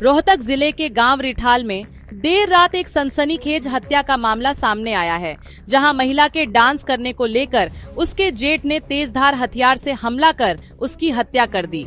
रोहतक जिले के गांव रिठाल में देर रात एक सनसनीखेज हत्या का मामला सामने आया है, जहां महिला के डांस करने को लेकर उसके जेठ ने तेजधार हथियार से हमला कर उसकी हत्या कर दी।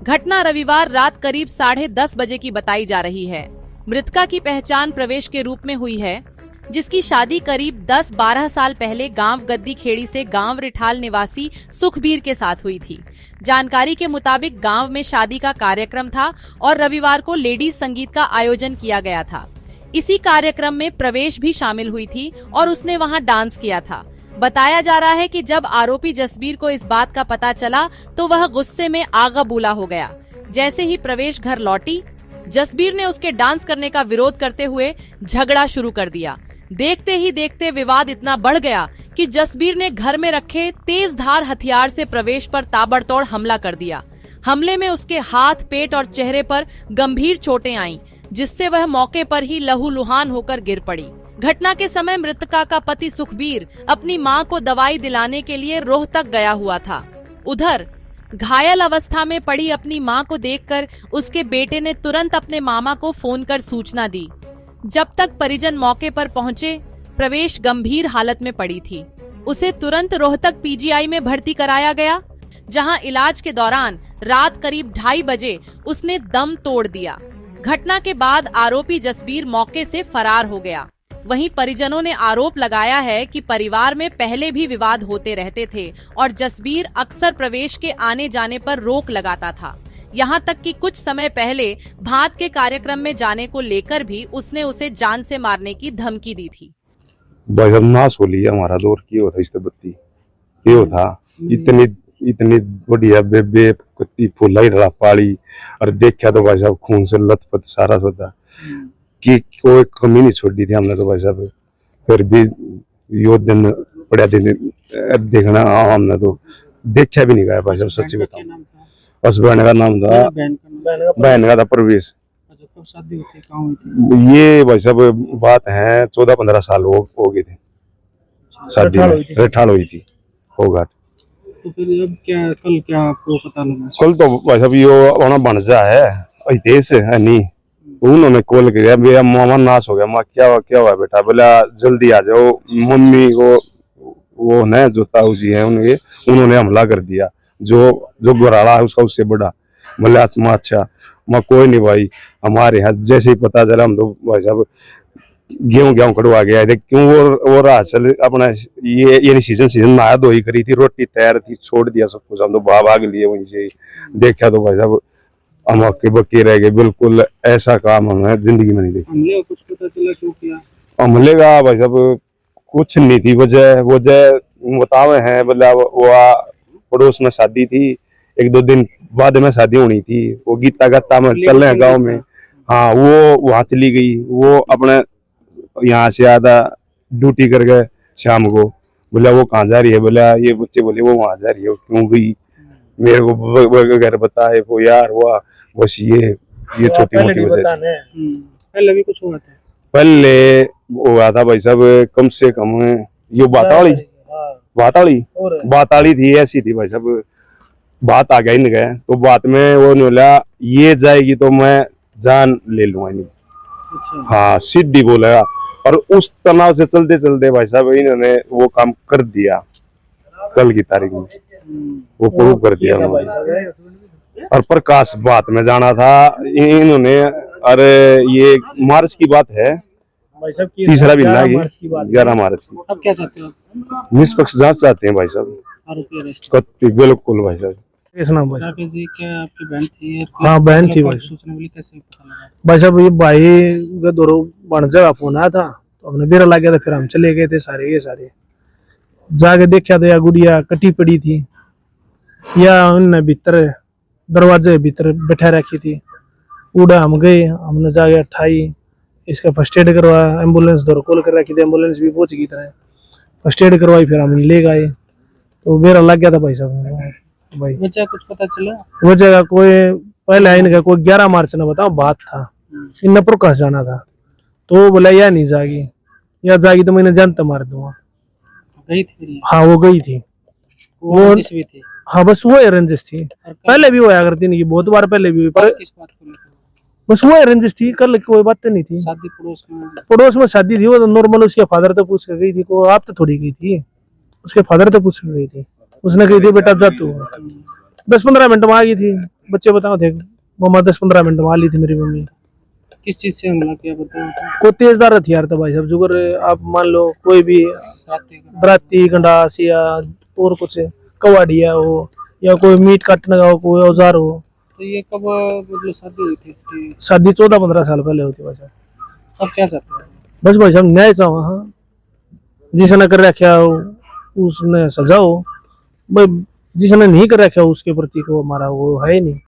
घटना रविवार रात करीब 10:30 बजे की बताई जा रही है। मृतका की पहचान प्रवेश के रूप में हुई है, जिसकी शादी करीब 10-12 साल पहले गांव गद्दी खेड़ी से गांव रिठाल निवासी सुखबीर के साथ हुई थी। जानकारी के मुताबिक गांव में शादी का कार्यक्रम था और रविवार को लेडीज संगीत का आयोजन किया गया था। इसी कार्यक्रम में प्रवेश भी शामिल हुई थी और उसने वहां डांस किया था। बताया जा रहा है कि जब आरोपी जसबीर को इस बात का पता चला तो वह गुस्से में आगा बूला हो गया। जैसे ही प्रवेश घर लौटी, जसबीर ने उसके डांस करने का विरोध करते हुए झगड़ा शुरू कर दिया। देखते ही देखते विवाद इतना बढ़ गया कि जसबीर ने घर में रखे तेजधार हथियार से प्रवेश पर ताबड़तोड़ हमला कर दिया। हमले में उसके हाथ, पेट और चेहरे पर गंभीर चोटें आईं, जिससे वह मौके पर ही लहूलुहान होकर गिर पड़ी। घटना के समय मृतका का पति सुखबीर अपनी मां को दवाई दिलाने के लिए रोहतक गया हुआ था। उधर घायल अवस्था में पड़ी अपनी मां को देखकर उसके बेटे ने तुरंत अपने मामा को फोन कर सूचना दी। जब तक परिजन मौके पर पहुंचे, प्रवेश गंभीर हालत में पड़ी थी। उसे तुरंत रोहतक पीजीआई में भर्ती कराया गया, जहां इलाज के दौरान रात करीब 2:30 बजे उसने दम तोड़ दिया। घटना के बाद आरोपी जसबीर मौके से फरार हो गया। वहीं परिजनों ने आरोप लगाया है कि परिवार में पहले भी विवाद होते रहते थे और जसबीर अक्सर प्रवेश के आने जाने पर रोक लगाता था। यहाँ तक कि कुछ समय पहले भात के कार्यक्रम में जाने को लेकर भी उसने उसे जान से मारने की धमकी दी थी। नाश हो लिया हमारा दौर की होता इस्तेबत्ती ये होता इतनी बढ़िया बेबे कुत्ती फूला ही रहा पाली और देखा तो भाई साहब खून से लथपथ सारा होता कि कोई कमी नहीं छोड़ी थी हमने तो भाई साहब। फिर भी यो दिन पड़ा दिन देखना हमने तो देखा भी नहीं गया भाई साहब, सच्ची बताऊं। बस बहन का नाम था, बहन का था प्रवेश। शादी होती कहाँ हुई थी? ये भाई साहब बात है 14-15 साल हो गए थे शादी में, रिठाल हुई थी होगा। तो फिर अब कल क्या आपको पता लगा? कल तो भाई साहब यो होना बनजा है हितेश है नहीं, तो उन्होंने कॉल किया, मेरा मामा नाश हो गया। माँ क्या हुआ बेटा? बोला जल्दी आ जाओ। मम्मी को वो न जो ताऊ जी है उन्होंने हमला कर दिया, जो घराड़ा है उसका उससे बड़ा। बोले अच्छा माँ कोई नहीं भाई, हमारे यहाँ जैसे ही पता चला हम तो भाई साहब गेहूं कटवा गया थे। क्यों वो रहा चल अपना ये सीजन में आया, 2 ही करी थी, रोटी तैयार थी, छोड़ दिया सब कुछ। हम तो भाग लिए वहीं से। देखा तो भाई साहब हम अक्के बक्के रह गए। बिल्कुल ऐसा काम हमने जिंदगी में नहीं देखा। हमले कुछ पता चला क्यों किया? हमले का भाई साहब कुछ नहीं थी वजह बतावे हैं। मतलब वो पड़ोस में शादी थी, 1-2 दिन बाद में शादी होनी थी। वो गीता गत्ता में चल रहे हैं गाँव में। हाँ वो वहां चली गई। वो अपने यहाँ से आधा ड्यूटी कर गए शाम को। बोला वो कहाँ जा रही है? बोला ये बच्चे बोले वो वहां जा रही है। क्यों गई? मेरे को घर बता है वो यार हुआ बस ये छोटी मोटी वजह। पहले भी कुछ हुआ था? पहले हुआ था भाई साहब कम से कम ये बाताड़ी थी, ऐसी थी भाई साहब। बात आ गई नहीं गए तो बात में वो नहीं बोला ये जाएगी तो मैं जान ले लूंगा नहीं। अच्छा। हाँ सीधी बोला। और उस तनाव से चलते चलते भाई साहब इन्होंने वो काम कर दिया। कल की तारीख में वो प्रूव कर दिया उन्होंने। और प्रकाश बात में जाना था इन्होंने। अरे ये मार्च की बात है, तीसरा महीना की 11 मार्च की। अब क्या चाहते हो? निष्पक्ष जांच चाहते हैं भाई साहब। बिल्कुल भाई साहब। जी क्या आपकी बहन थी? हाँ बहन थी भाई। सूचना मिली, कैसे पता लगा? भाई साहब ये भाई का दोनों बन जगह फोन आया था तो हमने बेरा लग गया था। फिर हम चले गए थे सारे जाके देखा तो या गुड़िया कटी पड़ी थी, या उनने भीतर दरवाजे भीतर बैठा रखी थी। उड़ा हम गए, हमने जाके उठाई, इसका फर्स्ट एड करवाया। एम्बुलेंस दौर कॉल कर रखी थी, एम्बुलेंस भी पहुंच गई तरह। फर्स्ट एड करवाई, फिर हम ले गए तो बेरा लग गया था भाई साहब। भाई वजह कुछ पता चला? वजह का कोई पहले इनका कोई 11 मार्च ने बताओ बात था, इन प्रकाश जाना था तो बोला या नहीं जागी तो मैंने जानता मार दूंगा। गई थी? हाँ वो गई थी। वो भी थी? हाँ बस वो रंजिश थी। पहले भी हुआ करती नहीं, बहुत बार पहले भी हुई। पर बस वो है रंजिश थी, कल कोई बातें नहीं थी। शादी पड़ोस में? पड़ोस में शादी थी, वो तो नॉर्मल उसके फादर तो पूछ के गई थी, को आप तो थोड़ी गई थी, उसके फादर तो पूछ के गई थी। उसने कही थी बेटा जा तू, 10-15 मिनट में आ गई थी। बच्चे बताओ थे मम्मा 10-15 मिनट में आ ली थी मेरी मम्मी। किस चीज से हमला किया बताओ तो? कोई तेजदार हथियार था भाई साहब, जो अगर आप मान लो कोई भी रात का? दराती गंडास या और कुछ कवाड़िया हो या कोई मीट काटने का हो, कोई औजार हो। तो ये कब मतलब शादी हुई थी इसकी? शादी 14-15 साल पहले होती भाई साहब। अब क्या चाहते हैं? बस भाई साहब न्याय चाहो, हाँ जिसने कर रखा हो उसने सजा हो भाई, जिसने नहीं कर रखा उसके प्रति को हमारा वो है ही नहीं।